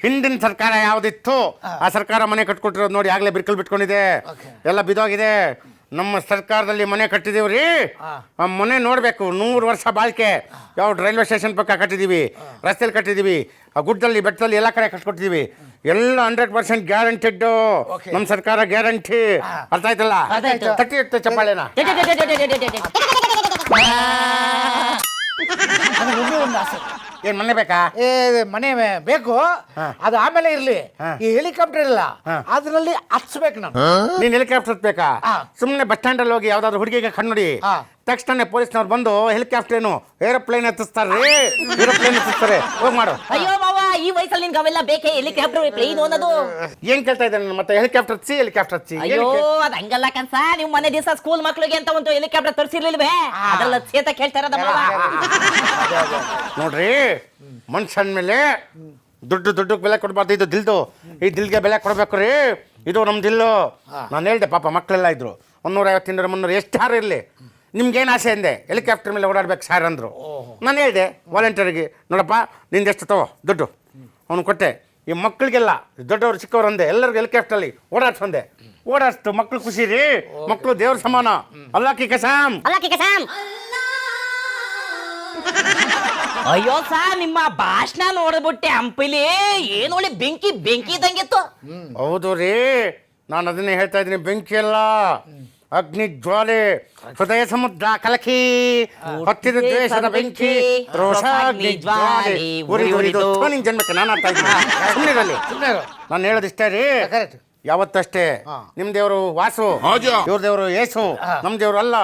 ಹಿಂದಿನ ಸರ್ಕಾರ ಯಾವುದಿತ್ತು ಆ ಸರ್ಕಾರ ಮನೆ ಕಟ್ಕೊಟ್ಟಿರೋದು ನೋಡಿ, ಆಗಲೇ ಬಿರ್ಕಲ್ ಬಿಟ್ಕೊಂಡಿದೆ, ಎಲ್ಲ ಬಿದೋಗಿದೆ. ನಮ್ಮ ಸರ್ಕಾರದಲ್ಲಿ ಮನೆ ಕಟ್ಟಿದೀವ್ರಿ, ಆ ಮನೆ ನೋಡಬೇಕು, 100 ವರ್ಷ ಬಾಳಿಕೆ. ಯಾವ ರೈಲ್ವೆ ಸ್ಟೇಷನ್ ಪಕ್ಕ ಕಟ್ಟಿದ್ದೀವಿ, ರಸ್ತೆಯಲ್ಲಿ ಕಟ್ಟಿದ್ದೀವಿ, ಆ ಗುಡ್ಡಲ್ಲಿ ಬೆಟ್ಟದಲ್ಲಿ ಎಲ್ಲ ಕಡೆ ಕಟ್ಕೊಟ್ಟಿದ್ದೀವಿ. ಎಲ್ಲ 100% ಗ್ಯಾರಂಟಿಡ್ ನಮ್ಮ ಸರ್ಕಾರ, ಗ್ಯಾರಂಟಿ. ಅರ್ಥ ಆಯ್ತಲ್ಲ? ತಟ್ಟಿ ಇರುತ್ತೆ ಚಪ್ಪಾಳೆನ. ನನಗೆ ಒಂದು ಆಸೆ, ಏನ್ ಮನೆ ಬೇಕಾ? ಮನೆ ಬೇಕು, ಅದು ಆಮೇಲೆ ಇರ್ಲಿ. ಈ ಹೆಲಿಕಾಪ್ಟರ್ ಇಲ್ಲ, ಅದ್ರಲ್ಲಿ ಹತ್ಸ್ಬೇಕು ನಾನು. ನೀನ್ ಹೆಲಿಕಾಪ್ಟರ್ ಬೇಕಾ? ಸುಮ್ಮನೆ ಬಸ್ ಸ್ಟ್ಯಾಂಡ್ ಅಲ್ಲಿ ಹೋಗಿ ಯಾವ್ದಾದ್ರು ಹುಡುಗಿಗೆ ಕಣ್ಣುಡಿ, ತಕ್ಷಣ ಪೊಲೀಸ್ನವ್ರು ಬಂದು ಹೆಲಿಕಾಪ್ಟರ್ ಏನು ಏರೋಪ್ಲೇನ್ ಹತ್ತಿಸ್ತಾರ್ರಿ, ಏರೋಪ್ಲೇನ್ ಹತ್ತಿಸ್ತಾರೆ. ಹೋಗಿ ಮಾಡು. ಅಯ್ಯೋ ಮಾವ, ಈ ವಯಸ್ಸಲ್ಲಿ ನಿನ್ಗೆ ಅವೆಲ್ಲ ಬೇಕೇ? ಹೆಲಿಕಾಪ್ಟರ್ ಪ್ಲೇನ್ ಅನ್ನೋದು ಏನ್ ಕೇಳ್ತಾ ಇದ್ದಾನೆ ಮತ್ತೆ? ಹೆಲಿಕಾಪ್ಟರ್ ಹಚ್ಚಿ, ಹೆಲಿಕಾಪ್ಟರ್ ಹಚ್ಚಿ. ಅಯ್ಯೋ ಅದ್ ಹಂಗಲ್ಲ ಕನ್ಸ, ನೀವು ಮನೆ ದಿವಸ ಸ್ಕೂಲ್ ಮಕ್ಳಿಗೆ ಅಂತ ಒಂದು ಹೆಲಿಕಾಪ್ಟರ್ ತರಿಸಿರ್ಲಿಲ್ವೇ? ಅದ್ರಲ್ಲ ಸೇತ ಕೇಳ್ತಾ ಇರೋದ ನೋಡ್ರಿ, ಮನುಷ್ಯನ ಮೇಲೆ ದುಡ್ಡು ಬೆಲೆ ಕೊಡ್ಬಾರ್ದು. ಇದು ದಿಲ್ದು, ಈ ದಿಲ್ಗೆ ಬೆಲೆ ಕೊಡ್ಬೇಕು ರೀ. ಇದು ನಮ್ಮ ದಿಲ್ಲು. ನಾನು ಹೇಳ್ದೆ, ಪಾಪ ಮಕ್ಕಳೆಲ್ಲ ಇದ್ರು, 150, 200, 300 ಎಷ್ಟು ಹಾರ ಇರಲಿ, ನಿಮ್ಗೇನು ಆಸೆ ಅಂದೆ? ಹೆಲಿಕಾಪ್ಟರ್ ಮೇಲೆ ಓಡಾಡ್ಬೇಕು ಸಾರ್ ಅಂದರು. ನಾನು ಹೇಳ್ದೆ ವಾಲಂಟಿಯರ್ಗೆ, ನೋಡಪ್ಪ ನಿಂದೆಷ್ಟು ತಗೋ ದುಡ್ಡು. ಅವನು ಕೊಟ್ಟೆ. ಈ ಮಕ್ಕಳಿಗೆಲ್ಲ ದೊಡ್ಡವರು ಚಿಕ್ಕವರು ಅಂದೆ, ಎಲ್ಲರಿಗೂ ಹೆಲಿಕಾಪ್ಟರಲ್ಲಿ ಓಡಾಡ್ಸಂದೆ. ಓಡಾಡ್ಸ್ತು, ಮಕ್ಳು ಖುಷಿ ರೀ. ಮಕ್ಕಳು ದೇವ್ರ ಸಮಾನ. ಅಲ್ಲಾಕಿ ಕಸಾಮ್. ಅಯ್ಯೋ ಸಾ, ನಿಮ್ಮ ಭಾಷಣ ನೋಡ್ಬಿಟ್ಟೆ ಹಂಪಿಲಿ ಏನೊಳ್ಳೆ ಬೆಂಕಿ ಇದ್ದಂಗಿತ್ತು. ಹೌದು ರೀ, ನಾನು ಅದನ್ನೇ ಹೇಳ್ತಾ ಇದ್ದೀನಿ. ಬೆಂಕಿ ಅಲ್ಲ, ಅಗ್ನಿ ಜ್ವಾಲೆ, ಹೃದಯ ಸಮುದ್ರ ಕಲಕಿ, ಹೊತ್ತಿದ ದ್ವೇಷದ ಬೆಂಕಿ, ರೋಷಾಗ್ನಿ ಜ್ವಾಲೆ ಉರಿದು. ನಿನ್ ಜನ್ಮಕ್ಕೆ ನಾನು ಅರ್ಥ ಇದ್ದೀನಿ. ನಾನು ಹೇಳೋದಿಷ್ಟೇ ರೀ, ಯಾವತ್ತಷ್ಟೇ ನಿಮ್ ದೇವರು ವಾಸು, ಇವ್ರ ದೇವರು ಏಸು, ನಮ್ ದೇವರು ಅಲ್ಲ.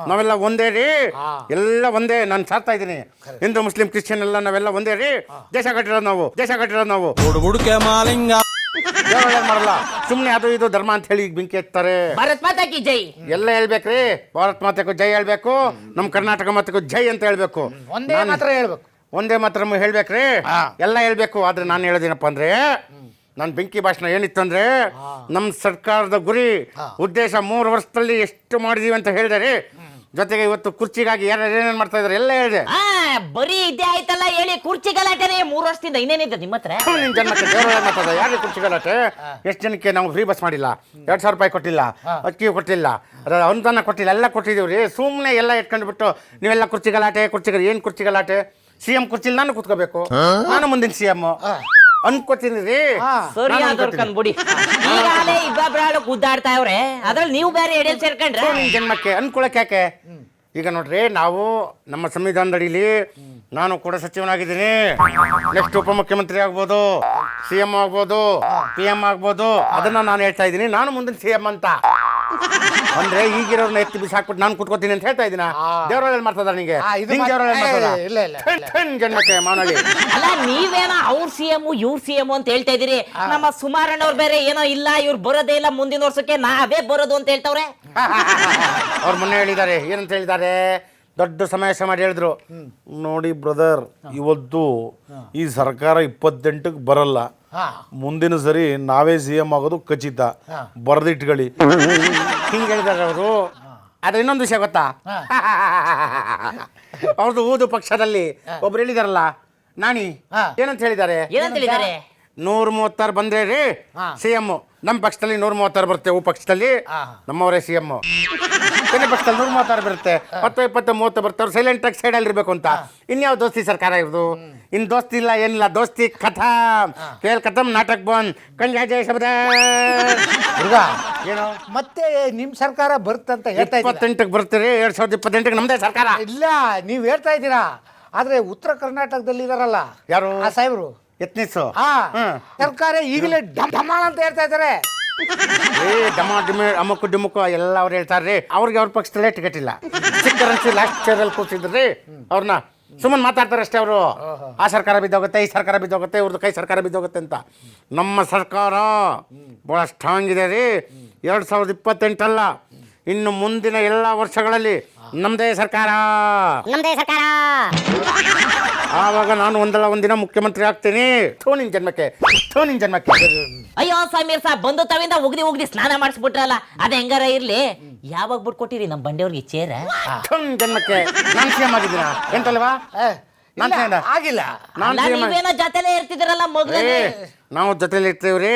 ನಾವೆಲ್ಲ ಒಂದೇ ರೀ, ಎಲ್ಲ ಒಂದೇ. ನಾನು ಸಾರ್ತಾ ಇದ್ದೀನಿ, ಹಿಂದೂ ಮುಸ್ಲಿಂ ಕ್ರಿಶ್ಚಿಯನ್ ಎಲ್ಲ ನಾವೆಲ್ಲ ಒಂದೇ ರೀ. ದೇಶ ಕಟ್ಟಿರೋದು ನಾವು. ಮಾಡಲ್ಲ ಸುಮ್ನೆ ಅದು ಇದು ಧರ್ಮ ಅಂತ ಹೇಳಿ ಬೆಂಕಿ ಎತ್ತಾರೆ. ಭಾರತ್ ಮಾತಾ ಕಿ ಜೈ ಎಲ್ಲ ಹೇಳ್ಬೇಕ್ರಿ. ಭಾರತ್ ಮಾತೆಗೂ ಜೈ ಹೇಳ್ಬೇಕು, ನಮ್ ಕರ್ನಾಟಕ ಮಾತೆಗೂ ಜೈ ಅಂತ ಹೇಳ್ಬೇಕು. ಒಂದೇ ಮಾತ್ರ ಹೇಳ್ಬೇಕ್ರಿ, ಎಲ್ಲ ಹೇಳ್ಬೇಕು. ಆದ್ರೆ ನಾನು ಹೇಳೋದೇನಪ್ಪ ಅಂದ್ರೆ, ನಾನು ಬೆಂಕಿ ಭಾಷಣ ಏನಿತ್ತಂದ್ರೆ, ನಮ್ಮ ಸರ್ಕಾರದ ಗುರಿ ಉದ್ದೇಶ 3 ವರ್ಷದಲ್ಲಿ ಎಷ್ಟು ಮಾಡಿದೀವಿ ಅಂತ ಹೇಳಿದಾರೆ. ಜೊತೆಗೆ ಇವತ್ತು ಕುರ್ಚಿಗಾಗಿ ಯಾರು ಏನೇನ್ ಮಾಡ್ತಾ ಇದಾರೆ ಎಲ್ಲ ಹೇಳಿದೆ. ಬರೀ ಇದೇ ಆಯ್ತಲ್ಲ ಹೇಳಿ, ಕುರ್ಚಿ ಗಲಾಟೆನೆ 3 ವರ್ಷದಿಂದ ಇನ್ನೇನಿದೆ ನಿಮ್ಮ ಹತ್ರ? ನಿನ್ ಜನ್ಮಕ್ಕೆ ದೇವರ ಮಾತಾಡ, ಯಾರಿಗೆ ಕುರ್ಚಿ ಗಲಾಟೆ? ಎಷ್ಟು ಜನಕ್ಕೆ ನಾವು ಫ್ರೀ ಬಸ್ ಮಾಡಿಲ್ಲ, 2,000 ರೂಪಾಯಿ ಕೊಟ್ಟಿಲ್ಲ, ಅಕ್ಕಿ ಕೊಟ್ಟಿಲ್ಲ, ಅನುದಾನ ಕೊಟ್ಟಿಲ್ಲ, ಎಲ್ಲ ಕೊಟ್ಟಿದ್ದೀವ್ರಿ. ಸುಮ್ಮನೆ ಎಲ್ಲ ಇಟ್ಕೊಂಡ್ಬಿಟ್ಟು ನೀವೆಲ್ಲ ಕುರ್ಚಿ ಗಲಾಟೆ. ಏನ್ ಕುರ್ಚಿ ಗಲಾಟೆ? CM ಕುರ್ಚಿಲಿ ನಾನು ಕೂತ್ಕೋಬೇಕು, ನಾನು ಮುಂದಿನ CM ಅನ್ಕೋತೀನಿ ರೀ. ಸರಿ ಬಿಡಿ, ಈಗಾಗಲೇ ಇಬ್ಬರು ಗುದ್ದಾಡ್ತಾ ಇವ್ರೆ, ಅದ್ರಲ್ಲಿ ನೀವು ಬೇರೆ ಎಡೆಯಲ್ಲಿ ಸೇರ್ಕೊಂಡ್ರೆ ನಿನ್ ಜನ್ಮಕ್ಕೆ ಅನ್ಕೊಳಕ್ ಯಾಕೆ? ಈಗ ನೋಡ್ರಿ, ನಾವು ನಮ್ಮ ಸಂವಿಧಾನದ ಅಡಿಲಿ ನಾನು ಕೂಡ ಸಚಿವನಾಗಿದ್ದೀನಿ. ನೆಕ್ಸ್ಟ್ ಉಪಮುಖ್ಯಮಂತ್ರಿ ಆಗ್ಬೋದು, CM ಆಗ್ಬೋದು, PM ಆಗ್ಬೋದು. ಅದನ್ನ ನಾನು ಹೇಳ್ತಾ ಇದ್ದೀನಿ, ನಾನು ಮುಂದಿನ CM ಅಂತ. ಅಂದ್ರೆ ಈಗಿರೋರ್ನ ಎತ್ತಿ ಬಿಸಾಕ್ಬಿಟ್ಟು ನಾನು ಕುತ್ಕೋತೀನಿ ಅಂತ ಹೇಳ್ತಾ ಇದ್ದೀನ? ದೇವರಲ್ಲಿ ಮಾಡ್ತದ ನಿಂಗೆ? ಜನ್ಮಕ್ಕೆ ಮಾನವಿ ಅಲ್ಲ, ನೀವೇನೋ ಅವ್ರ CM ಇವ್ರ CM ಅಂತ ಹೇಳ್ತಾ ಇದೀರಿ. ನಮ್ಮ ಸುಮಾರಣ್ಣವ್ರು ಬೇರೆ ಏನೋ ಇಲ್ಲ, ಇವ್ರು ಬರೋದೇ ಇಲ್ಲ, ಮುಂದಿನ ವರ್ಷಕ್ಕೆ ನಾವೇ ಬರೋದು ಅಂತ ಹೇಳ್ತಾವ್ರೆ. ಅವ್ರ ಮೊನ್ನೆ ಹೇಳಿದ್ದಾರೆ, ಏನಂತ ಹೇಳಿದ್ದಾರೆ? ದೊಡ್ಡ ಸಮಾವೇಶ ಮಾಡಿ ಹೇಳಿದ್ರು, ನೋಡಿ ಬ್ರದರ್, ಇವತ್ತು ಈ ಸರ್ಕಾರ 28ಕ್ಕೆ ಬರಲ್ಲ, ಮುಂದಿನ ಸರಿ ನಾವೇ CM ಆಗೋದು ಖಚಿತ, ಬರೆದಿಟ್ಕೊಳ್ಳಿ. ಹಿಂಗೆ ಹೇಳಿದಾರೆ ಅವರು. ಆದ್ರೆ ಇನ್ನೊಂದು ವಿಷಯ ಗೊತ್ತಾ? ಅವ್ರದ್ದು ಊದು ಪಕ್ಷದಲ್ಲಿ ಒಬ್ರು ಹೇಳಿದಾರಲ್ಲ, ನಾನಿ, ಏನಂತ ಹೇಳಿದ್ದಾರೆ? 136 ಬಂದ್ರೆ ರೀ CM. ನಮ್ಮ ಪಕ್ಷದಲ್ಲಿ 136 ಬರುತ್ತೆ, ಪಕ್ಷದಲ್ಲಿ ನಮ್ಮವರೇ CM. ಬೇರೆ ಪಕ್ಷದಲ್ಲಿ 136 ಬರುತ್ತೆ, 10, 20, 30 ಬರ್ತಾರೆ. ಸೈಲೆಂಟ್ ಆಗಿ ಸೈಡಲ್ಲಿ ಇರಬೇಕು ಅಂತ. ಇನ್ಯಾವ ದೋಸ್ತಿ ಸರ್ಕಾರ ಇರೋದು? ಇನ್ ದೋಸ್ತಿ ಇಲ್ಲ, ಏನಿಲ್ಲ. ದೋಸ್ತಿ ಖತಮ್, ಕೇಳ್ ಖತಮ್, ನಾಟಕ ಬಂದ್. ಕಣ್ಜಾ ಜಯ ಶಬ್ದ ಏನೋ ಮತ್ತೆ ನಿಮ್ ಸರ್ಕಾರ ಬರುತ್ತಂತ ಹೇಳ್ತಾ 28ಕ್ಕೆ ಬರ್ತೀರಿ, 2028ಕ್ಕೆ ನಮ್ದೇ ಸರ್ಕಾರ. ಇಲ್ಲ, ನೀವ್ ಹೇಳ್ತಾ ಇದ್ದೀರಾ, ಆದ್ರೆ ಉತ್ತರ ಕರ್ನಾಟಕದಲ್ಲಿ ಇದಾರಲ್ಲ ಯಾರು? ಆ ಸಾಹೇಬ್ರು ಯತ್ನಿಸು ಸರ್ಕಾರ ಈಗಲೇ ಢಮಾಳ ಅಂತ ಹೇಳ್ತಾ ಇದಾರೆ. ಡಮ ಡಿಮೆ ಅಮುಕು ಡಿಮುಕು ಎಲ್ಲ ಅವ್ರು ಹೇಳ್ತಾರ್ರಿ. ಅವ್ರಿಗೆ ಅವ್ರ ಪಕ್ಷದಲ್ಲೇ ಟಿಕೆಟ್ ಇಲ್ಲ. ಚಿಕ್ಕರಂಚಿ ಲಾಸ್ಟ್ ಚೇರಲ್ಲಿ ಕೂತಿದ್ರಿ, ಅವ್ರನ್ನ ಸುಮ್ಮನೆ ಮಾತಾಡ್ತಾರೆ ಅಷ್ಟೇ ಅವರು. ಆ ಸರ್ಕಾರ ಬಿದ್ದೋಗುತ್ತೆ, ಈ ಸರ್ಕಾರ ಬಿದ್ದೋಗುತ್ತೆ, ಇವ್ರದ್ದು ಕೈ ಸರ್ಕಾರ ಬಿದ್ದೋಗುತ್ತೆ ಅಂತ. ನಮ್ಮ ಸರ್ಕಾರ ಬಹಳ ಸ್ಟ್ರಾಂಗ್ ಇದೆ ರೀ. 2028 ಅಲ್ಲ, ಇನ್ನು ಮುಂದಿನ ಎಲ್ಲ ವರ್ಷಗಳಲ್ಲಿ ನಮ್ದೇ ಸರ್ಕಾರ. ಆವಾಗ ನಾನು ಒಂದಲ್ಲ ಒಂದಿನ ಮುಖ್ಯಮಂತ್ರಿ ಆಗ್ತೀನಿ. ನಿನ್ ಜನ್ಮಕ್ಕೆ ಅಯ್ಯೋ ಸಮೀರ್ ಸಾಬ್ ಬಂದು ತಾವಿಂದ ಉಗ್ದಿ ಸ್ನಾನ ಮಾಡಿಸ್ಬಿಟ್ರಲ್ಲ ಅದ ಹೆಂಗಾರ ಇರ್ಲಿ ಯಾವಾಗ ಬಿಟ್ಕೊಟ್ಟಿರಿ ನಮ್ಮ ಬಂಡೆಯವ್ರಿಗೆ ಚೇರ ಜನ್ಮಕ್ಕೆ ನಾನು ಸಿಎಂ ಆಗಿದ್ದೀನ ಎಂತಲ್ವಾ ನಾನ್ CM ಆಗಿಲ್ಲ ನೀವೇನೋ ಜೊತೆಲೇ ಇರ್ತಿದ್ರಲ್ಲ ಮೊದ್ಲೇ ನಾವು ಜೊತೆಲಿ ಇರ್ತೀವ್ರಿ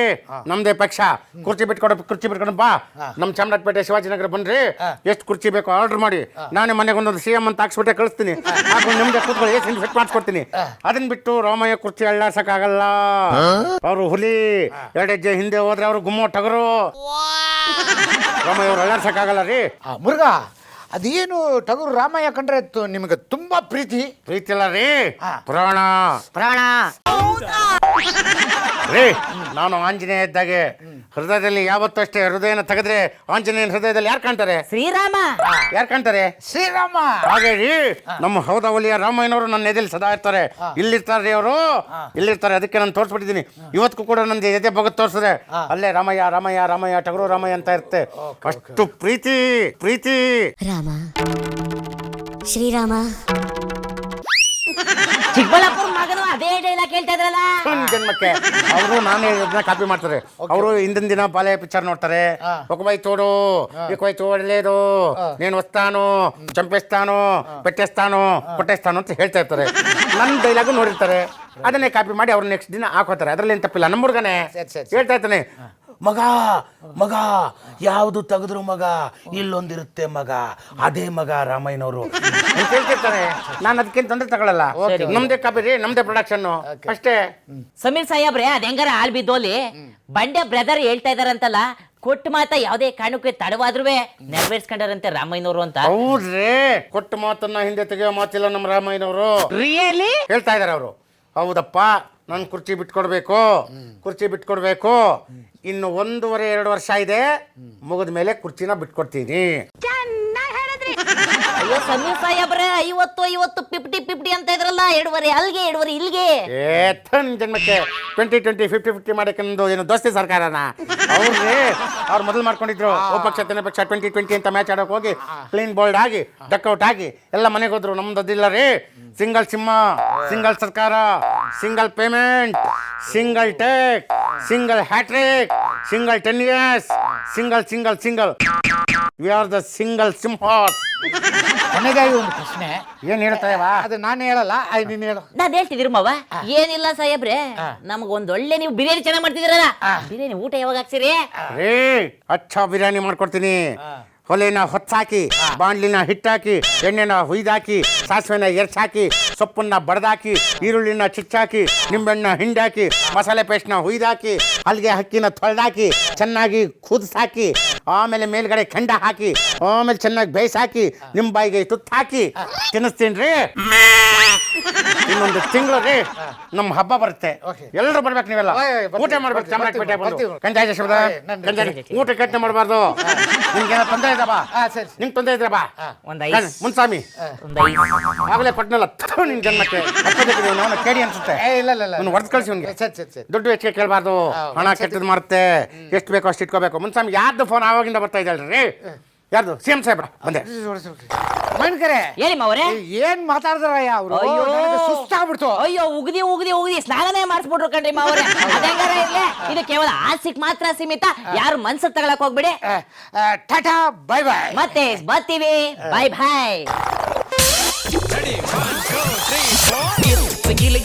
ನಮ್ದೇ ಪಕ್ಷ ಕುರ್ಚಿ ಬಿಟ್ಕೊಂಡು ಬಾ ನಮ್ ಚಾಮರಾಜಪೇಟೆ ಶಿವಾಜಿನಗರ ಬನ್ರಿ ಎಷ್ಟು ಕುರ್ಚಿ ಬೇಕೋ ಆರ್ಡರ್ ಮಾಡಿ ನಾನೇ ಮನೆಗೆ ಒಂದೊಂದು CM ಅಂತ ಹಾಕ್ಸ್ಬಿಟ್ಟೆ ಕಳಿಸ್ತೀನಿ ಹಾಕೊಂಡು ನಿಮ್ದೆ ಕೂತ್ಕೊಳ್ಳಿ ಎಸಿ ಫಿಟ್ ಮಾಡಿಸ್ಕೊಡ್ತೀನಿ ಅದನ್ನ ಬಿಟ್ಟು ರಾಮಯ್ಯ ಕುರ್ಚಿ ಅಳ್ಳಾಡ್ಸಕ್ಕಾಗಲ್ಲ ಅವ್ರು ಹುಲಿ 2 ಹೆಜ್ಜೆ ಹಿಂದೆ ಹೋದ್ರೆ ಅವ್ರು ಗುಮ್ಮೋ ಟಗರು ರಾಮಯ್ಯ ಅವ್ರು ಅಳ್ಳಾಡ್ಸಕ್ಕಾಗಲ್ಲ ರೀ ಮುರುಘ ಅದೇನು ಟಗರು ರಾಮಯ್ಯ ಕಂಡ್ರೆ ನಿಮಗೆ ತುಂಬಾ ಪ್ರೀತಿ ಇಲ್ಲ ರೀ ಪುರಾಣ ರೀ ನಾನು ಆಂಜನೇಯ ಇದ್ದಾಗೆ ಹೃದಯದಲ್ಲಿ ಯಾವತ್ತೂ ಅಷ್ಟೇ ಹೃದಯನ ತೆಗೆದ್ರೆ ಆಂಜನೇಯನ ಹೃದಯದಲ್ಲಿ ಯಾರು ಕಾಣ್ತಾರೆ ಶ್ರೀರಾಮ ಯಾರು ಕಾಣ್ತಾರೆ ಶ್ರೀರಾಮ ಹಾಗೆ ರೀ ನಮ್ಮ ಹೌದವಲಿಯ ರಾಮಯ್ಯನವರು ನನ್ನ ಎದೆಯಲ್ಲಿ ಸದಾ ಇರ್ತಾರೆ ಇಲ್ಲಿರ್ತಾರೆ ರೀ ಅವರು ಇಲ್ಲಿರ್ತಾರೆ ಅದಕ್ಕೆ ನಾನು ತೋರಿಸ್ಬಿಟ್ಟಿದ್ದೀನಿ ಇವತ್ತಿಗೂ ಕೂಡ ನನ್ನ ಎದೆ ಬಗ್ಗೆ ತೋರಿಸಿದ್ರೆ ಅಲ್ಲೇ ರಾಮಯ್ಯ ರಾಮಯ್ಯ ರಾಮಯ್ಯ ಟಗರು ರಾಮಯ್ಯ ಅಂತ ಇರುತ್ತೆ ಅಷ್ಟು ಪ್ರೀತಿ ರಾಮ ಶ್ರೀರಾಮ ಚಿಕ್ಕಬಳ್ಳಾಪುರ ಮಗನು ಅದೇ ಡೈಲಾಗ್ ಹೇಳ್ತಾ ಇದ್ರಲ್ಲ ಜನ್ಮಕ್ಕೆ ಅವರು ನಾನು ಹೇಳಿದ್ನ ಕಾಪಿ ಮಾಡ್ತಾರೆ ಅವರು ಹಿಂದಿನ ದಿನ ಬಾಲೆ ಪಿಕ್ಚರ್ ನೋಡ್ತಾರೆ ఒకవై తోడు ఎక్కువై తోడలేదు నేను వస్తాను ಚಂಪೇಸ್ತಾನು ಪೆಟ್ಟೇಸ್ತಾನು ಕೊಟ್ಟೇಸ್ತಾನು ಅಂತ ಹೇಳ್ತಾ ಇರ್ತಾರೆ ನನ್ನ ಡೈಲಾಗು ನೋಡಿರ್ತಾರೆ ಅದನ್ನೇ ಕಾಪಿ ಮಾಡಿ ಅವ್ರು ನೆಕ್ಸ್ಟ್ ದಿನ ಹಾಕೋತಾರೆ ಅದರಲ್ಲಿ ಏನು ತಪ್ಪಿಲ್ಲ ನಮ್ಮ ಹುಡುಗನೇ ಹೇಳ್ತಾ ಇರ್ತಾನೆ ಮಗ ಯಾವುದು ತೆಗೆದ್ರು ಮಗ ಇಲ್ಲೊಂದಿರುತ್ತೆ ಮಗ ಅದೇ ಮಗ ರಾಮಯ್ಯನವರು ಅಂತ ಹೇಳ್ತಿರ್ತಾರೆ ನಾನು ಅದಕ್ಕೇನು ತೊಂದರೆ ತಗೊಳ್ಳಲ್ಲ ನಮ್ದೇ ಕಾಪಿ ರೀ ನಮ್ದೇ ಪ್ರೊಡಕ್ಷನ್ ಅಷ್ಟೇ ಸಮೀರ್ ಸಾಹೇಬ್ರೆ ಅದ ಹೆಂಗಾರ ಆಳ್ ಬಿದ್ದೋಲಿ ಬಂಡೆ ಬ್ರದರ್ ಹೇಳ್ತಾ ಇದಾರಂತಲ್ಲ ಕೊಟ್ಟು ಮಾತ ಯಾವುದೇ ಕಾರಣಕ್ಕೆ ತಡವಾದ್ರೂ ನೆರವೇರ್ಸ್ಕೊಂಡಾರಂತೆ ರಾಮಯ್ಯನವರು ಅಂತ ಹೌದ್ರಿ ಕೊಟ್ಟು ಮಾತನ್ನ ಹಿಂದೆ ತೆಗೆಯೋ ಮಾತಿಲ್ಲ ನಮ್ಮ ರಾಮಯ್ಯನವರು ರಿಯಲಿ ಹೇಳ್ತಾ ಇದಾರೆ ಅವರು ಹೌದಪ್ಪ ನಾನು ಕುರ್ಚಿ ಬಿಟ್ಕೊಡ್ಬೇಕು ಇನ್ನು 1.5-2 ವರ್ಷ ಇದೆ ಮುಗಿದ ಮೇಲೆ ಕುರ್ಚಿನ ಬಿಟ್ಕೊಡ್ತೀನಿ ಅಯ್ಯೋ ಸಮೀರ್ ಸಾಹೇಬ್ರೆ 50 50 ಅಂತ ಇದ್ರಲ್ಲ 2.5 ಅಲ್ಗೆ 2.5 ಇಲ್ಗೆ ಜನ್ಮಕ್ಕೆ 20-20 50-50 ಮಾಡಕ್ಕೆ ಏನು ದೋಸ್ತಿ ಸರ್ಕಾರನ ಅವ್ರು ಮೊದಲು ಮಾಡ್ಕೊಂಡಿದ್ರು ಪಕ್ಷ ತೆನೆ ಪಕ್ಷ 20-20 ಅಂತ ಮ್ಯಾಚ್ ಆಡೋಕೆ ಹೋಗಿ ಕ್ಲೀನ್ ಬೋಲ್ಡ್ ಆಗಿ ಡಕ್ಔಟ್ ಆಗಿ ಎಲ್ಲ ಮನೆಗೆ ಹೋದ್ರು ನಮ್ದು ಅದಿಲ್ಲ ರೀ ಸಿಂಗಲ್ ಸಿಂಹ ಸಿಂಗಲ್ ಸರ್ಕಾರ single payment single take single hattrick single 10 years single we are the single ಸಿಂಹಾಸ್ ಕೊನೆಗಾಗಿ ಒಂದು ಪ್ರಶ್ನೆ ಏನ್ ಹೇಳ್ತಾಯವಾ ಅದು ನಾನು ಹೇಳಲ್ಲ ನೀನು ಹೇಳು ನಾನ್ ಹೇಳ್ತಿದ್ದೀರಿ ಮಾವ ಏನಿಲ್ಲ ಸಾಹೇಬ್ರೆ ನಮಗ್ ಒಳ್ಳೆ ನೀವು ಬಿರಿಯಾನಿ ಚೆನ್ನಾಗಿ ಮಾಡ್ತಿದ್ದೀರಲ್ಲ ಬಿರಿಯಾನಿ ಊಟ ಯಾವಾಗ ಹಾಕ್ಸಿರಿ ರೇ ಅಚ್ಚ ಬಿರಿಯಾನಿ ಮಾಡ್ಕೊಡ್ತೀನಿ ಹೊಲೆನ ಹೊತ್ತಾಕಿ ಬಾಣ್ಲಿನ ಹಿಟ್ಟಾಕಿ ಎಣ್ಣೆನ ಹುಯ್ದಾಕಿ ಸಾಸಿವೆನ ಎರ್ಚಾಕಿ ಸೊಪ್ಪನ್ನ ಬಡ್ದಾಕಿ ಈರುಳ್ಳಿನ ಚಿಚ್ಚಾಕಿ ನಿಂಬೆಣ್ಣ ಹಿಂಡಾಕಿ ಮಸಾಲೆ ಪೇಸ್ಟ್ನ ಹುಯ್ದಾಕಿ ಅಲ್ಲಿಗೆ ಹಕ್ಕಿನ ತೊಳೆದಾಕಿ ಚೆನ್ನಾಗಿ ಕುದಿಸಾಕಿ ಆಮೇಲೆ ಮೇಲ್ಗಡೆ ಕೆಂಡ ಹಾಕಿ ಆಮೇಲೆ ಚೆನ್ನಾಗಿ ಬೇಯಿಸಾಕಿ ನಿಮ್ಮ ಬಾಯಿಗೆ ತುತ್ತು ಹಾಕಿ ತಿನ್ನಿಸ್ತೀನಿ ರೀ ಇನ್ನೊಂದು ತಿಂಗಳು ರೀ ನಮ್ಮ ಹಬ್ಬ ಬರುತ್ತೆ ಎಲ್ಲರೂ ಬರ್ಬೇಕು ನೀವೆಲ್ಲ ಊಟ ಮಾಡ್ಬೇಕು ಚಾಮರಾಜಪೇಟೆ ಬಂದು ಕಂಜಾಯ ಶಬ್ದ ಊಟ ಕಟ್ಟನೆ ಮಾಡಬಾರ್ದು ನಿಮ್ಗೆ ತೊಂದರೆ ಇದ್ದಬಾ ನಿಂಗೆ ತೊಂದರೆ ಇದ್ರೆ ಬಾ ಮುನ್ಸಾಮಿ ಆಗಲೇ ಕೊಟ್ಟನಲ್ಲ ನಿನ್ ಜನ್ಮಕ್ಕೆ ಅವನ ಕೇಳಿ ಅನ್ಸುತ್ತೆ ಹೊಡೆದು ಕಳಿಸಿ ಅವ್ನಿಗೆ ದುಡ್ಡು ಹೆಚ್ಚಿಗೆ ಕೇಳಬಾರ್ದು ಹಣ ಕೆಟ್ಟದ್ದು ಮಾಡುತ್ತೆ ಎಷ್ಟು ಬೇಕೋ ಅಷ್ಟು ಇಟ್ಕೋಬೇಕು ಮುನ್ಸಾಮಿ ಯಾರ್ದು ಫೋನ್ ಆವಾಗಿಂದ ಬರ್ತಾ ಇದ್ದಾಳ್ರಿ ಯಾರ್ದು CM ಸಾಹೇಬ್ರ ಬಂದೆ ಮೈನ್ಕರೆ ಹೇಳಿ ಮಾವರೇ ಏನ್ ಮಾತಾಡಿದ್ರಯ್ಯ ಅವರು ಸುಸ್ತಾಗ್ಬಿಡ್ತು ಅಯ್ಯೋ ಉಗ್ದಿ ಸ್ನಾನನೇ ಮಾಡಿಸ್ಬಿಟ್ರು ಕಣ್ರಿ ಮಾವರೇ ಅದಂಗಾರ ಇರ್ಲಿ ಇದು ಕೇವಲ ಆಸಿಕ್ ಮಾತ್ರ ಸೀಮಿತ ಯಾರು ಮನ್ಸಿಗೆ ತಗೊಳಕ್ ಹೋಗ್ಬಿಡಿ ಟಾಟಾ ಬೈ ಬೈ ಮತ್ತೆ ಬರ್ತೀವಿ ಬೈ ಬಾಯ್ ಗಿಲಿ